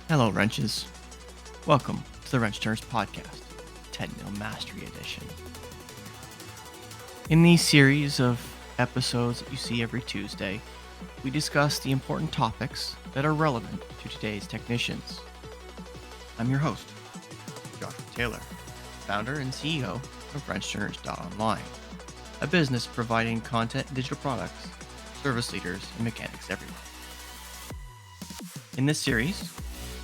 Hello, wrenches. Welcome to the Wrench Turners Podcast, 10 Mil Mastery Edition. In these series of episodes that you see every Tuesday, we discuss the important topics that are relevant to today's technicians. I'm your host, Joshua Taylor, founder and CEO of WrenchTurners.online, a business providing content and digital products, service leaders, and mechanics everywhere. In this series,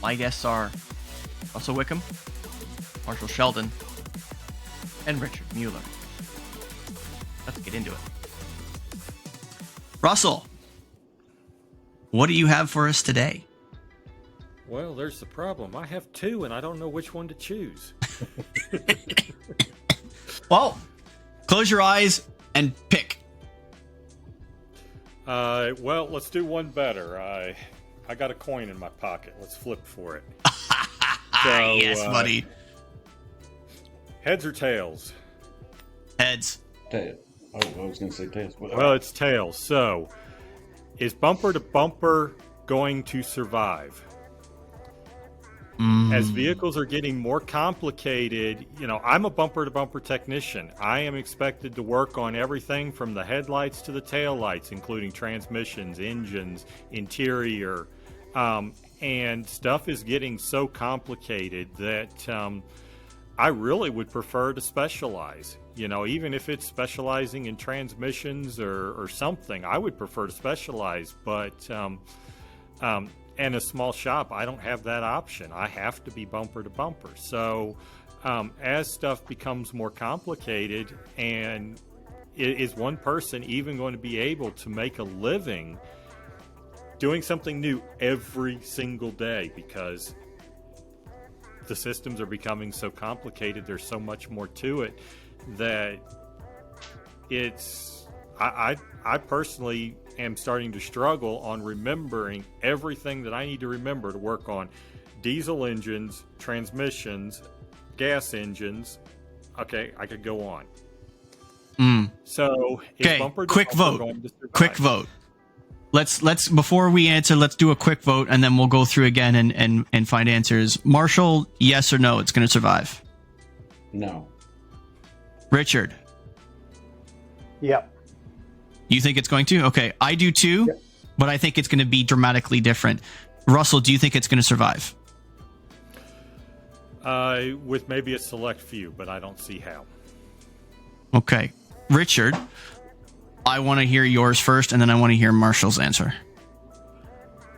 my guests are Russell Wickham, Marshall Sheldon, and Richard Mueller. Let's get into it. Russell, what do you have for us today? Well, there's the problem. I have two, and I don't know which one to choose. Well, close your eyes and pick. Well, let's do one better. I got a coin in my pocket. Let's flip for it. So, yes, buddy. Heads or tails? Heads. Tail. Oh, I was going to say tails. Well, it's tails. So, is bumper to bumper going to survive? As vehicles are getting more complicated, I'm a bumper-to-bumper technician. I am expected to work on everything from the headlights to the taillights, including transmissions, engines, interior, and stuff is getting so complicated that I really would prefer to specialize. Even if it's specializing in transmissions or something, I would prefer to specialize, but and a small shop, I don't have that option. I have to be bumper to bumper. So as stuff becomes more complicated, and is one person even going to be able to make a living doing something new every single day? Because the systems are becoming so complicated, there's so much more to it that I personally am starting to struggle on remembering everything that I need to remember to work on diesel engines, transmissions, gas engines. Okay, I could go on. So, okay, quick vote. Let's before we answer, let's do a quick vote, and then we'll go through again and find answers. Marshall, yes or no? It's going to survive. No. Richard. Yep. You think it's going to? Okay, I do too, Yep. But I think it's going to be dramatically different. Russell, do you think it's going to survive? With maybe a select few, but I don't see how. Okay. Richard, I want to hear yours first, and then I want to hear Marshall's answer.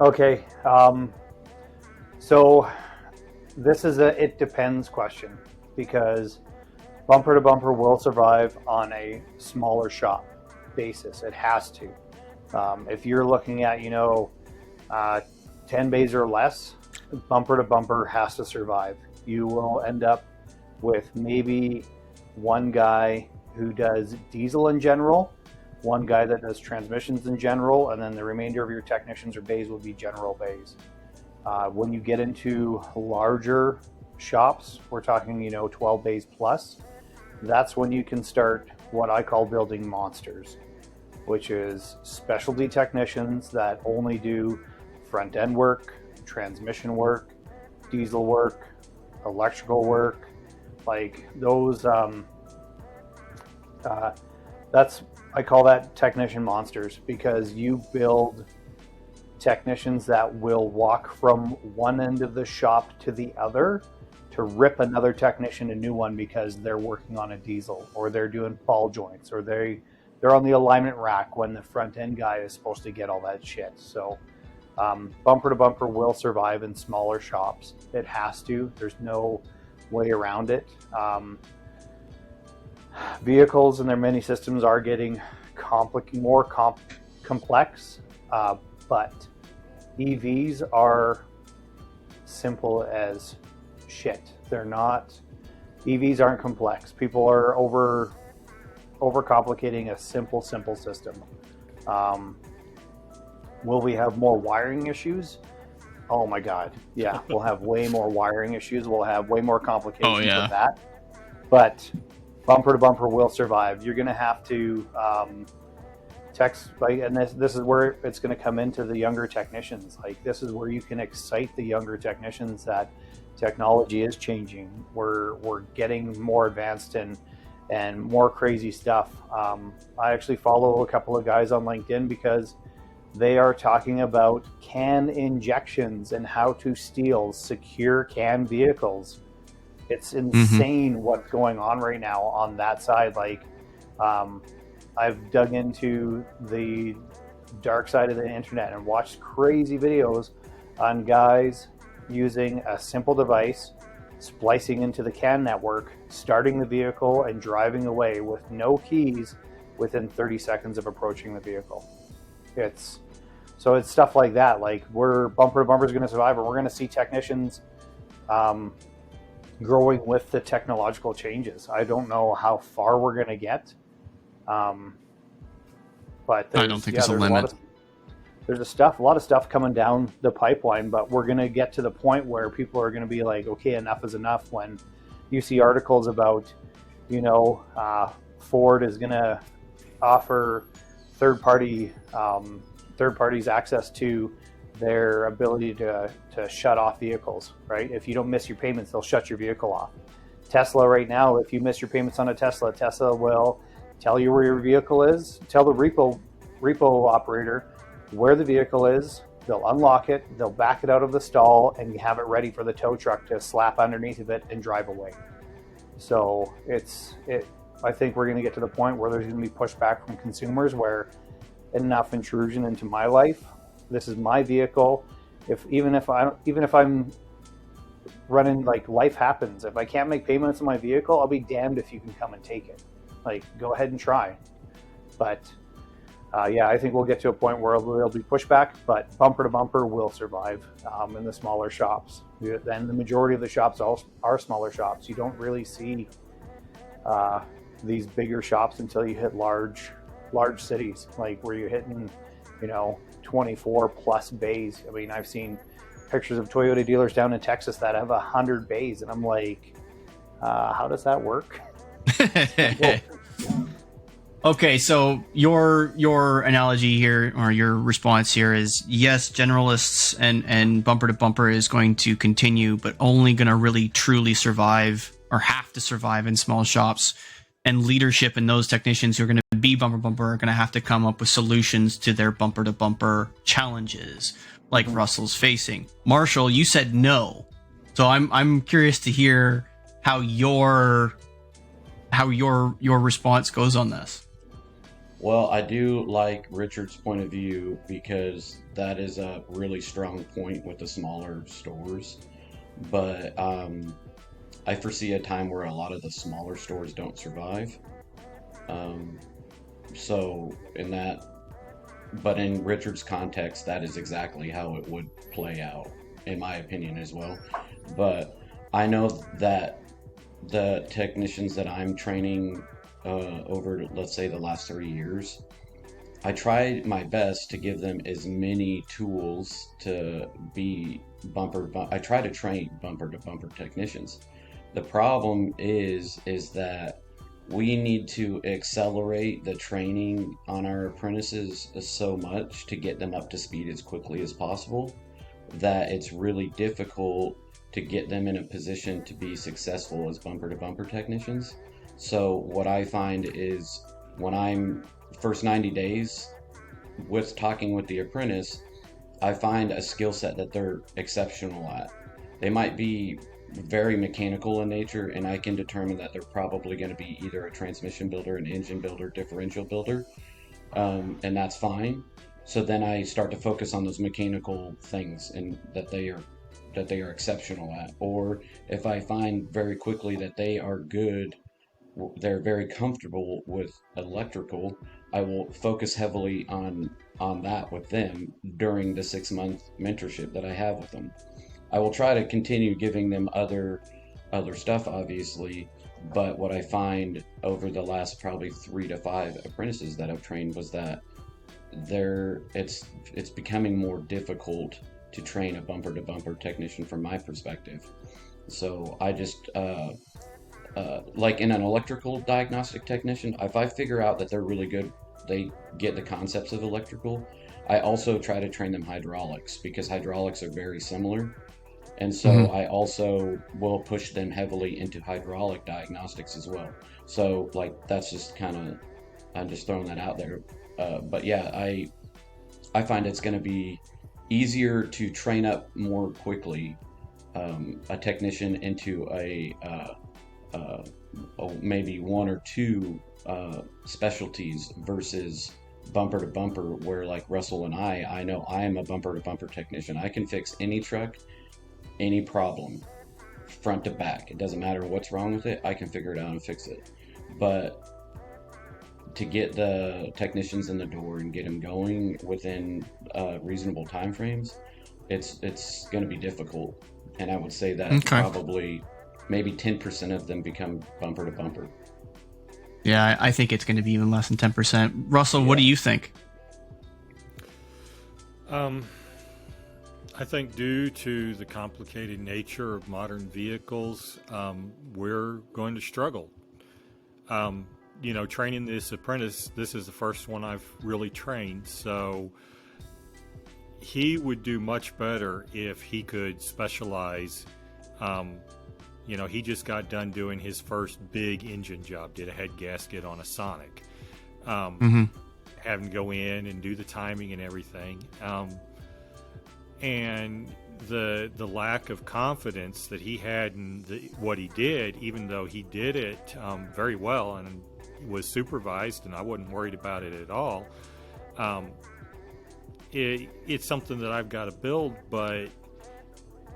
Okay. So this is a it depends question, because bumper to bumper will survive on a smaller shop basis. It has to. If you're looking at 10 bays or less, bumper to bumper has to survive. You will end up with maybe one guy who does diesel in general, one guy that does transmissions in general, and then the remainder of your technicians or bays will be general bays. When you get into larger shops, we're talking 12 bays plus, that's when you can start what I call building monsters, which is specialty technicians that only do front end work, transmission work, diesel work, electrical work, like those. I call that technician monsters, because you build technicians that will walk from one end of the shop to the other to rip another technician a new one because they're working on a diesel, or they're doing ball joints, or they're on the alignment rack when the front end guy is supposed to get all that shit. So bumper to bumper will survive in smaller shops. It has to. There's no way around it. Vehicles and their many systems are getting more complex, but EVs are simple as shit. They're not. EVs aren't complex. People are overcomplicating a simple system. Will we have more wiring issues? Oh my God. Yeah, we'll have way more wiring issues. We'll have way more complications with that. But bumper to bumper will survive. You're going to have to Text, like, and this is where it's going to come into the younger technicians. Like, this is where you can excite the younger technicians that technology is changing. We're getting more advanced and more crazy stuff. I actually follow a couple of guys on LinkedIn because they are talking about CAN injections and how to steal secure CAN vehicles. It's insane what's going on right now on that side. Like, I've dug into the dark side of the internet and watched crazy videos on guys using a simple device, splicing into the CAN network, starting the vehicle, and driving away with no keys within 30 seconds of approaching the vehicle. It's stuff like that. Like, we're bumper to bumper is going to survive, and we're going to see technicians growing with the technological changes. I don't know how far we're going to get. But I don't think there's a limit. There's a lot of stuff coming down the pipeline, but we're going to get to the point where people are going to be like, okay, enough is enough. When you see articles about, Ford is going to offer third parties access to their ability to shut off vehicles, right? If you don't miss your payments, they'll shut your vehicle off. Tesla right now, if you miss your payments on a Tesla will tell you where your vehicle is, tell the repo operator where the vehicle is. They'll unlock it, they'll back it out of the stall, and you have it ready for the tow truck to slap underneath of it and drive away. So I think we're going to get to the point where there's going to be pushback from consumers where enough intrusion into my life. This is my vehicle. Even if I'm running, like, life happens. If I can't make payments on my vehicle, I'll be damned if you can come and take it. Like, go ahead and try. But I think we'll get to a point where there'll be pushback, but bumper to bumper will survive in the smaller shops. And the majority of the shops are smaller shops. You don't really see these bigger shops until you hit large cities, like where you're hitting, 24 plus bays. I mean, I've seen pictures of Toyota dealers down in Texas that have 100 bays, and I'm like, how does that work? Okay, so your analogy here, or your response here, is yes, generalists and bumper to bumper is going to continue, but only going to really truly survive, or have to survive, in small shops. And leadership and those technicians who are going to be bumper to bumper are going to have to come up with solutions to their bumper to bumper challenges, like Russell's facing. Marshall, you said no, so I'm curious to hear how your response goes on this. Well, I do like Richard's point of view because that is a really strong point with the smaller stores. But I foresee a time where a lot of the smaller stores don't survive. But in Richard's context, that is exactly how it would play out, in my opinion as well. But I know that the technicians that I'm training over, let's say, the last 3 years, I try my best to give them as many tools to be I try to train bumper to bumper technicians. The problem is that we need to accelerate the training on our apprentices so much to get them up to speed as quickly as possible that it's really difficult to get them in a position to be successful as bumper to bumper technicians. So what I find is when I'm first 90 days with talking with the apprentice, I find a skill set that they're exceptional at. They might be very mechanical in nature, and I can determine that they're probably going to be either a transmission builder, an engine builder, differential builder, and that's fine. So then I start to focus on those mechanical things and that they are exceptional at. Or if I find very quickly that they are good, they're very comfortable with electrical, I will focus heavily on that with them during the 6-month mentorship that I have with them. I will try to continue giving them other stuff, obviously, but what I find over the last probably 3 to 5 apprentices that I've trained was that it's becoming more difficult to train a bumper to bumper technician from my perspective. So I just like in an electrical diagnostic technician, if I figure out that they're really good they get the concepts of electrical. I also try to train them hydraulics because hydraulics are very similar. And so I also will push them heavily into hydraulic diagnostics as well. So like that's just kind of, I'm just throwing that out there. But yeah, I find it's going to be easier to train up more quickly a technician into maybe one or two specialties versus bumper to bumper, where like Russell and I know I am a bumper to bumper technician. I can fix any truck, any problem, front to back. It doesn't matter what's wrong with it. I can figure it out and fix it. But to get the technicians in the door and get them going within reasonable time frames, it's going to be difficult. And I would say that probably maybe 10% of them become bumper to bumper. Yeah, I think it's going to be even less than 10%. Russell, what do you think? I think due to the complicated nature of modern vehicles, we're going to struggle. Training this apprentice, this is the first one I've really trained, so he would do much better if he could specialize. He just got done doing his first big engine job, did a head gasket on a Sonic. Having to go in and do the timing and everything. And the lack of confidence that he had in what he did, even though he did it very well and was supervised, and I wasn't worried about it at all. It's something that I've got to build, but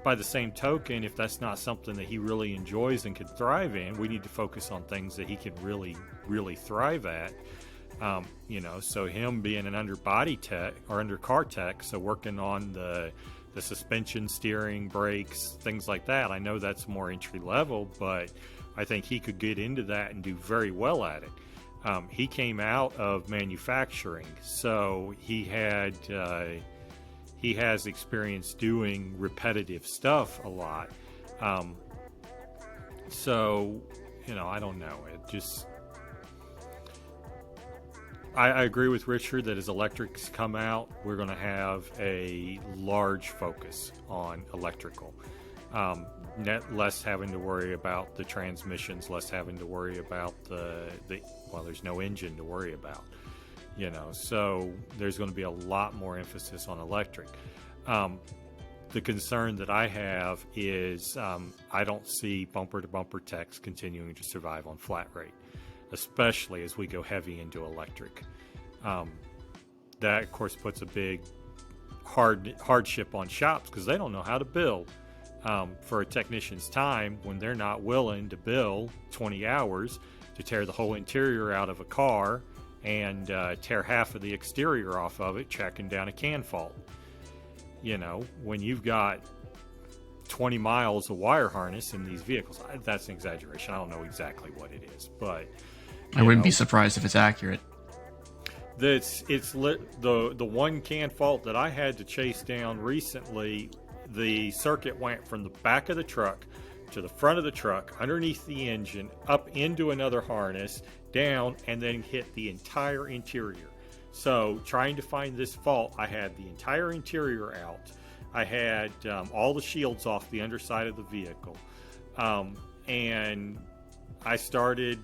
by the same token, if that's not something that he really enjoys and can thrive in, we need to focus on things that he can really, really thrive at. So him being an underbody tech or undercar tech, so working on the suspension, steering, brakes, things like that. I know that's more entry level, but I think he could get into that and do very well at it. He came out of manufacturing, so he has experience doing repetitive stuff a lot. I don't know. It just, I agree with Richard that as electrics come out, we're going to have a large focus on electrical. Less having to worry about the transmissions, less having to worry about there's no engine to worry about. So there's going to be a lot more emphasis on electric. The concern that I have is I don't see bumper-to-bumper techs continuing to survive on flat rate, especially as we go heavy into electric. That, of course, puts a big hardship on shops because they don't know how to build. For a technician's time when they're not willing to bill 20 hours to tear the whole interior out of a car and tear half of the exterior off of it, checking down a can fault. When you've got 20 miles of wire harness in these vehicles, that's an exaggeration. I don't know exactly what it is, but I wouldn't be surprised if it's accurate. The one can fault that I had to chase down recently. The circuit went from the back of the truck to the front of the truck, underneath the engine, up into another harness, down, and then hit the entire interior. So trying to find this fault, I had the entire interior out. I had all the shields off the underside of the vehicle. And I started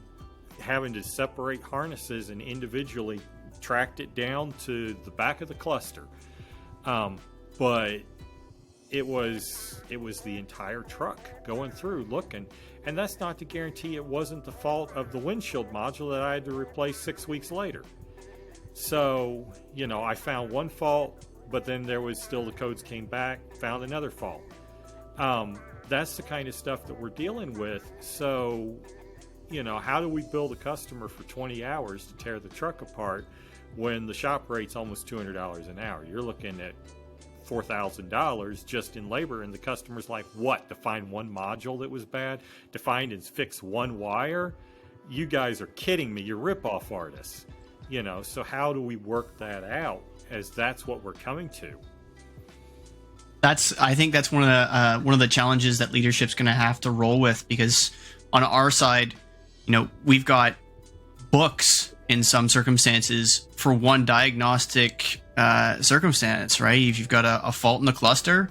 having to separate harnesses and individually tracked it down to the back of the cluster. But it was the entire truck going through looking, and that's not to guarantee it wasn't the fault of the windshield module that I had to replace 6 weeks later. So, I found one fault, but then there was still the codes came back, found another fault. That's the kind of stuff that we're dealing with. So, how do we build a customer for 20 hours to tear the truck apart when the shop rate's almost $200 an hour? You're looking at $4,000 just in labor, and the customer's like, what, to find one module that was bad, to find and fix one wire? You guys are kidding me. You're rip-off artists. So how do we work that out, as that's what we're coming to? I think that's one of the challenges that leadership's going to have to roll with, because on our side, we've got books in some circumstances for one diagnostic circumstance, right? If you've got a fault in the cluster,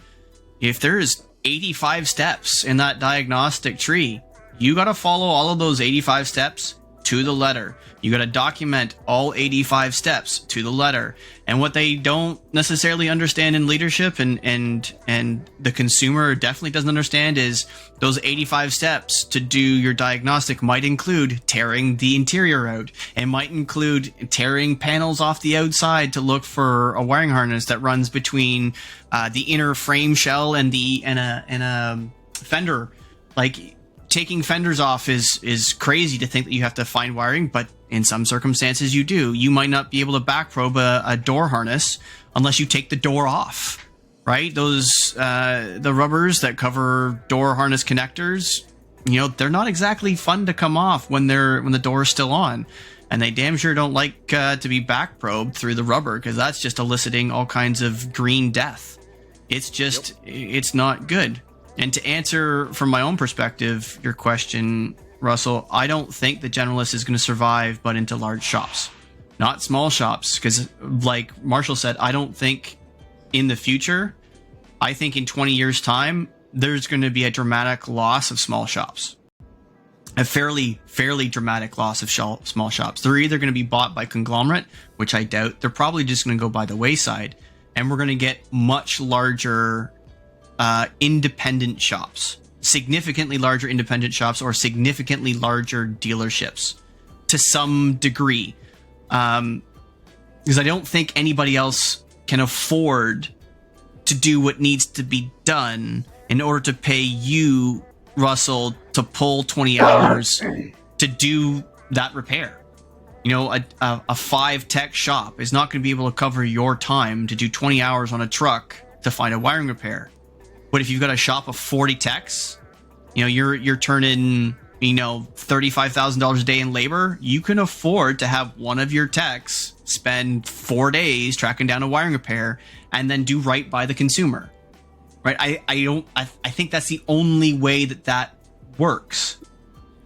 if there's 85 steps in that diagnostic tree, you got to follow all of those 85 steps to the letter. You got to document all 85 steps to the letter. And what they don't necessarily understand in leadership and the consumer definitely doesn't understand is those 85 steps to do your diagnostic might include tearing the interior out. It might include tearing panels off the outside to look for a wiring harness that runs between the inner frame shell and a fender. Like, taking fenders off is crazy to think that you have to find wiring, but in some circumstances you do. You might not be able to back probe a door harness unless you take the door off, right? Those the rubbers that cover door harness connectors, they're not exactly fun to come off when the door is still on, and they damn sure don't like to be back probed through the rubber, because that's just eliciting all kinds of green death. It's just It's not good. And to answer from my own perspective your question, Russell, I don't think the generalist is going to survive but into large shops, not small shops, because like Marshall said, I don't think in the future, I think in 20 years time, there's going to be a dramatic loss of small shops. A fairly dramatic loss of small shops. They're either going to be bought by conglomerate, which I doubt. They're probably just going to go by the wayside, and we're going to get much larger independent shops, significantly larger independent shops, or significantly larger dealerships to some degree. Because I don't think anybody else can afford to do what needs to be done in order to pay you, Russell, to pull 20 hours to do that repair. A 5-tech shop is not going to be able to cover your time to do 20 hours on a truck to find a wiring repair. But if you've got a shop of 40 techs, you're turning, $35,000 a day in labor. You can afford to have one of your techs spend 4 days tracking down a wiring repair and then do right by the consumer, right? I think that's the only way that works.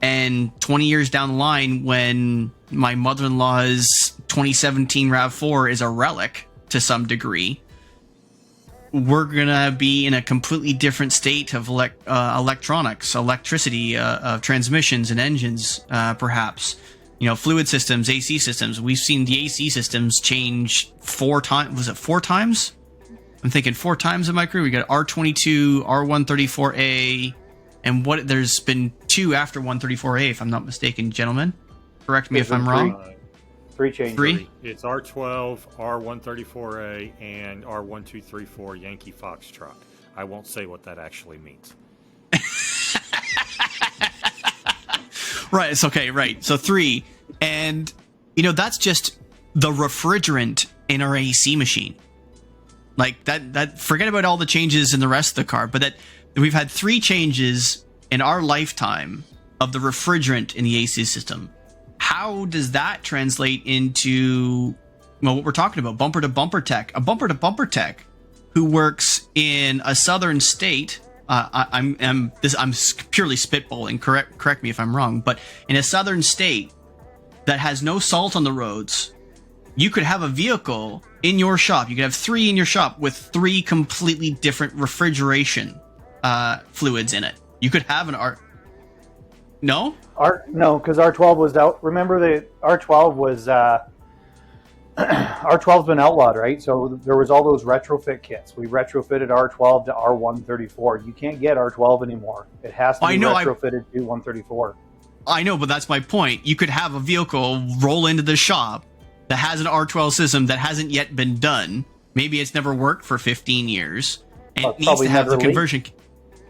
And 20 years down the line, when my mother-in-law's 2017 RAV4 is a relic to some degree, we're going to be in a completely different state of electronics, electricity, transmissions and engines, perhaps. Fluid systems, AC systems. We've seen the AC systems change 4 times. Was it 4 times? I'm thinking 4 times in my career. We got R22, R134A, and there's been 2 after 134A, if I'm not mistaken, gentlemen. Correct me if I'm wrong. 3 changes. 3? It's R12, R134A, and R1234 Yankee Foxtrot. I won't say what that actually means. Right, it's okay, right. So 3. And, that's just the refrigerant in our AC machine. Like, that forget about all the changes in the rest of the car, but that we've had 3 changes in our lifetime of the refrigerant in the AC system. How does that translate into what we're talking about? Bumper to bumper tech. A bumper to bumper tech who works in a southern state. I'm purely spitballing. Correct me if I'm wrong. But in a southern state that has no salt on the roads, you could have a vehicle in your shop. You could have 3 in your shop with 3 completely different refrigeration fluids in it. You could have an No? No, because R12 was out. Remember, the R12 was R12's been outlawed, right? So there was all those retrofit kits. We retrofitted R12 to R134. You can't get R12 anymore. It has to be retrofitted to 134. I know, but that's my point. You could have a vehicle roll into the shop that has an R12 system that hasn't yet been done. Maybe it's never worked for 15 years. And it needs to have the conversion.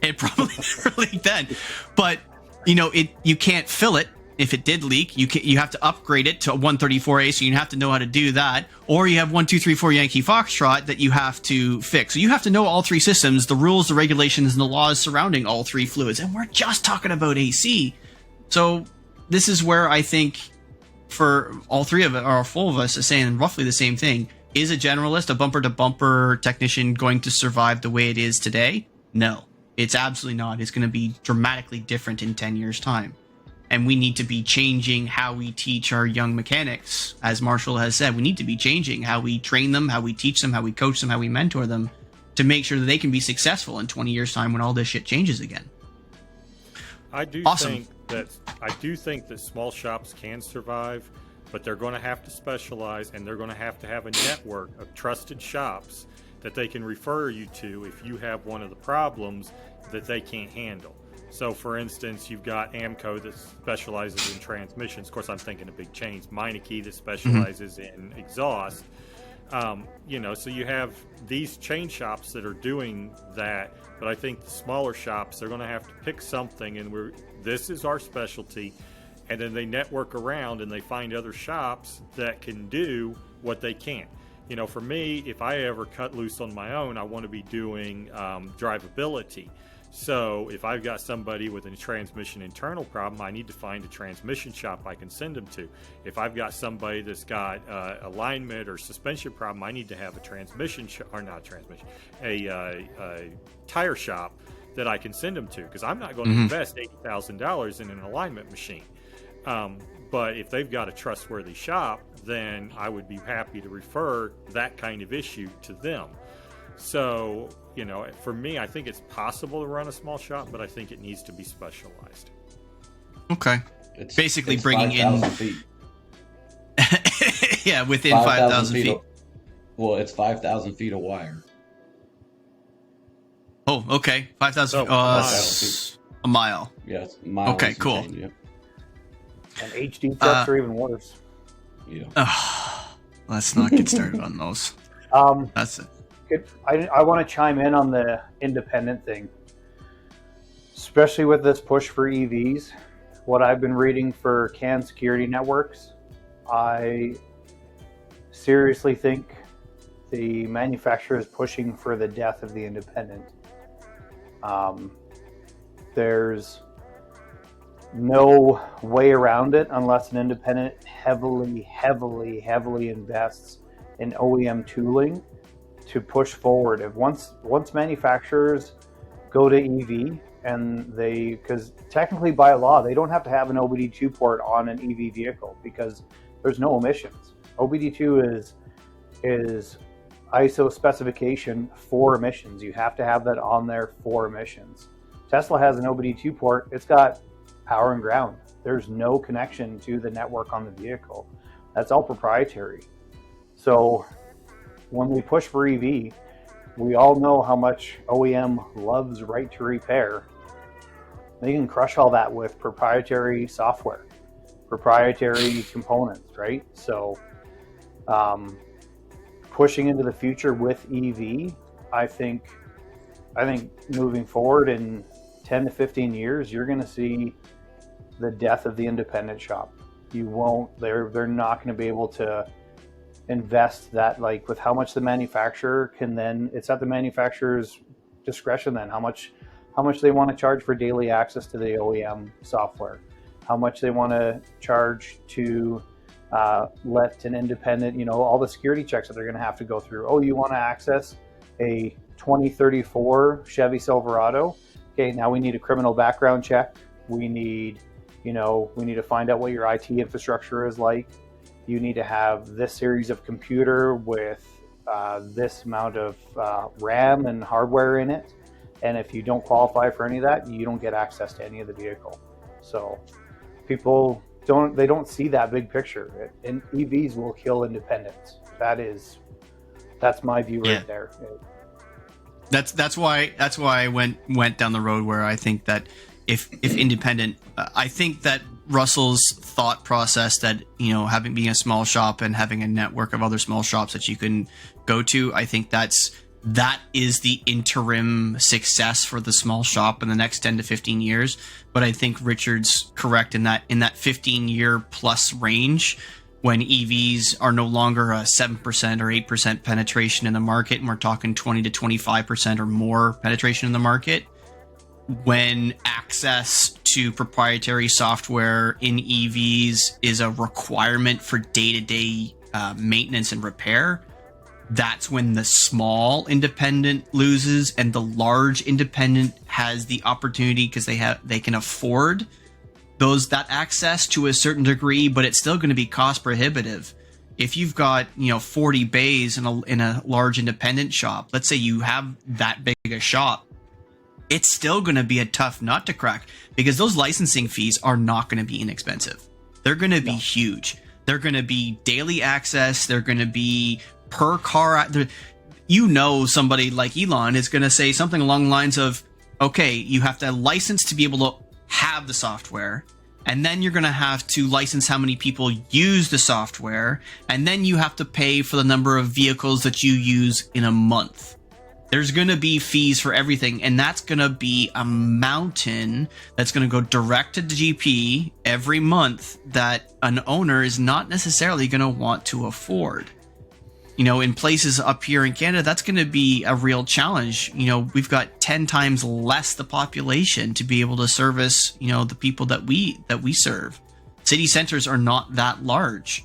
It probably never leaked then. But you can't fill it. If it did leak, you have to upgrade it to a 134A, so you have to know how to do that. Or you have 1234 Yankee Foxtrot that you have to fix. So you have to know all 3 systems, the rules, the regulations, and the laws surrounding all 3 fluids. And we're just talking about AC. So this is where I think for all 3 of it, or 4 of us, are saying roughly the same thing. Is a generalist, a bumper-to-bumper technician, going to survive the way it is today? No, it's absolutely not. It's going to be dramatically different in 10 years' time. And we need to be changing how we teach our young mechanics. As Marshall has said, we need to be changing how we train them, how we teach them, how we coach them, how we mentor them to make sure that they can be successful in 20 years' time when all this shit changes again. I do Awesome. think that small shops can survive, but they're going to have to specialize, and they're going to have a network of trusted shops that they can refer you to if you have one of the problems that they can't handle. So, for instance, you've got Amco that specializes in transmissions. Of course, I'm thinking of big chains. Meineke that specializes in exhaust. So you have these chain shops that are doing that. But I think the smaller shops, they're going to have to pick something, and this is our specialty. And then they network around and they find other shops that can do what they can't. For me, if I ever cut loose on my own, I want to be doing drivability. So if I've got somebody with a transmission internal problem, I need to find a transmission shop I can send them to. If I've got somebody that's got alignment or suspension problem, I need to have a tire shop that I can send them to, because I'm not going to invest $80,000 in an alignment machine. But if they've got a trustworthy shop, then I would be happy to refer that kind of issue to them. So, for me, I think it's possible to run a small shop, but I think it needs to be specialized. Okay. It's basically it's bringing 5,000 in feet. yeah, within 5,000 feet. Well, it's 5,000 feet of wire. Oh, okay. 5,000 feet. A mile. Yes, miles. Okay, cool. Chain, yeah. And HD trucks are even worse. Yeah. Let's not get started on those. That's it. I want to chime in on the independent thing, especially with this push for EVs. What I've been reading for CAN security networks, I seriously think the manufacturer is pushing for the death of the independent. There's no way around it unless an independent heavily invests in OEM tooling to push forward. If once manufacturers go to EV, and because technically by law they don't have to have an OBD2 port on an EV vehicle because there's no emissions. OBD2 is ISO specification for emissions. You have to have that on there for emissions. Tesla has an OBD2 port. It's got power and ground. There's no connection to the network on the vehicle. That's all proprietary. So when we push for EV, we all know how much OEM loves right to repair. They can crush all that with proprietary software, proprietary components, right? So pushing into the future with EV, I think moving forward in 10 to 15 years, you're going to see the death of the independent shop. They're not going to be able to invest that, like, with how much the manufacturer can, then it's at the manufacturer's discretion then how much they want to charge for daily access to the OEM software, how much they want to charge to let an independent, all the security checks that they're going to have to go through. Oh, you want to access a 2034 Chevy Silverado? Okay, now we need a criminal background check. We need to find out what your IT infrastructure is like. You need to have this series of computer with this amount of RAM and hardware in it. And if you don't qualify for any of that, you don't get access to any of the vehicle. So people don't see that big picture. And EVs will kill independence. That's my view right there. That's why I went down the road where I think that if independent, I think that Russell's thought process that being a small shop and having a network of other small shops that you can go to, I think that is the interim success for the small shop in the next 10 to 15 years. But I think Richard's correct in that 15-year plus range, when EVs are no longer a 7% or 8% penetration in the market, and we're talking 20 to 25% or more penetration in the market, when access to proprietary software in EVs is a requirement for day-to-day maintenance and repair, that's when the small independent loses and the large independent has the opportunity, because they can afford that access to a certain degree, but it's still going to be cost prohibitive. If you've got 40 bays in a large independent shop, let's say you have that big a shop, it's still going to be a tough nut to crack, because those licensing fees are not going to be inexpensive. They're going to be huge. They're going to be daily access. They're going to be per car. Somebody like Elon is going to say something along the lines of, okay, you have to license to be able to have the software, and then you're going to have to license how many people use the software, and then you have to pay for the number of vehicles that you use in a month. There's going to be fees for everything, and that's going to be a mountain that's going to go direct to the GP every month that an owner is not necessarily going to want to afford. In places up here in Canada, that's going to be a real challenge. We've got 10 times less the population to be able to service, the people that we serve. City centers are not that large.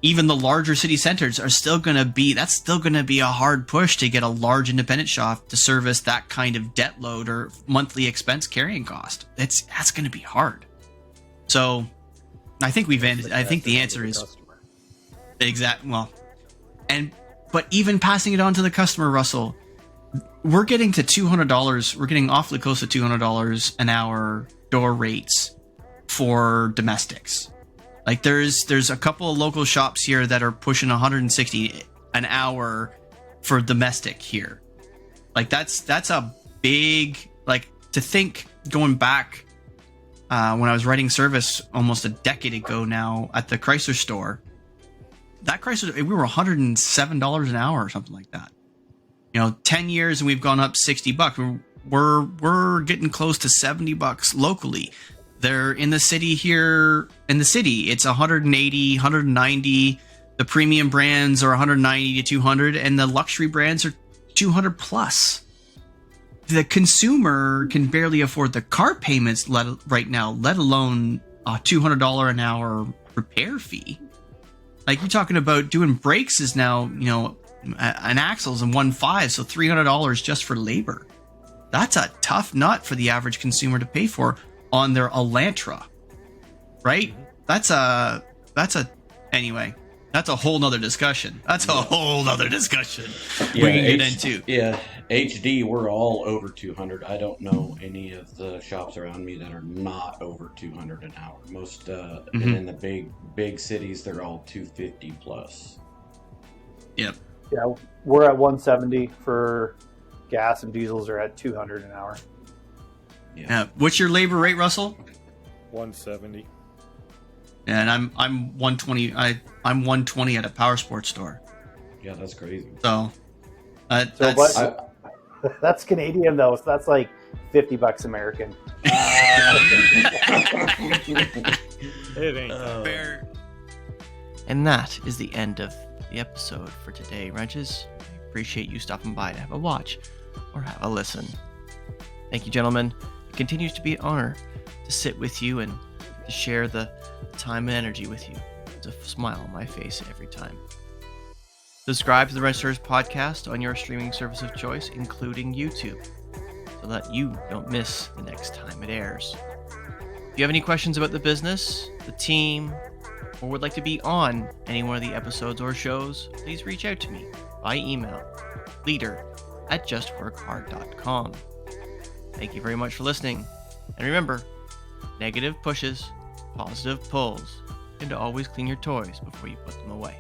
Even the larger city centers are still going to be a hard push to get a large independent shop to service that kind of debt load or monthly expense carrying cost. That's going to be hard. So I think the answer is but even passing it on to the customer, Russell, we're getting to $200. We're getting awfully close to $200 an hour door rates for domestics. Like there's a couple of local shops here that are pushing $160 an hour for domestic here. Like that's a big, like, to think going back when I was writing service almost a decade ago now at the Chrysler store. That Chrysler, we were $107 an hour or something like that. 10 years and we've gone up $60. We're getting close to $70 locally. They're in the city here. In the city, it's 180, 190. The premium brands are 190 to 200, and the luxury brands are 200 plus. The consumer can barely afford the car payments right now, let alone a $200 an hour repair fee. Like, you're talking about doing brakes is now, an axle's and 1.5, so $300 just for labor. That's a tough nut for the average consumer to pay for on their Elantra, right? Anyway, that's a whole nother discussion. We can get into. Yeah, HD, we're all over 200. I don't know any of the shops around me that are not over 200 an hour. Most, and in the big cities, they're all 250 plus. Yep. Yeah, we're at 170 for gas, and diesels are at 200 an hour. Yeah. What's your labor rate, Russell? 170. And I'm 120. I'm 120 at a power sports store. Yeah, that's crazy. So, that's Canadian though. So that's like $50 American. It ain't fair. And that is the end of the episode for today, Wrenches. I appreciate you stopping by to have a watch or have a listen. Thank you, gentlemen. It continues to be an honor to sit with you and to share the time and energy with you. It's a smile on my face every time. Subscribe to the Wrenchers podcast on your streaming service of choice, including YouTube, so that you don't miss the next time it airs. If you have any questions about the business, the team, or would like to be on any one of the episodes or shows, please reach out to me by email, leader@justworkhard.com. Thank you very much for listening. And remember, negative pushes, positive pulls, and to always clean your toys before you put them away.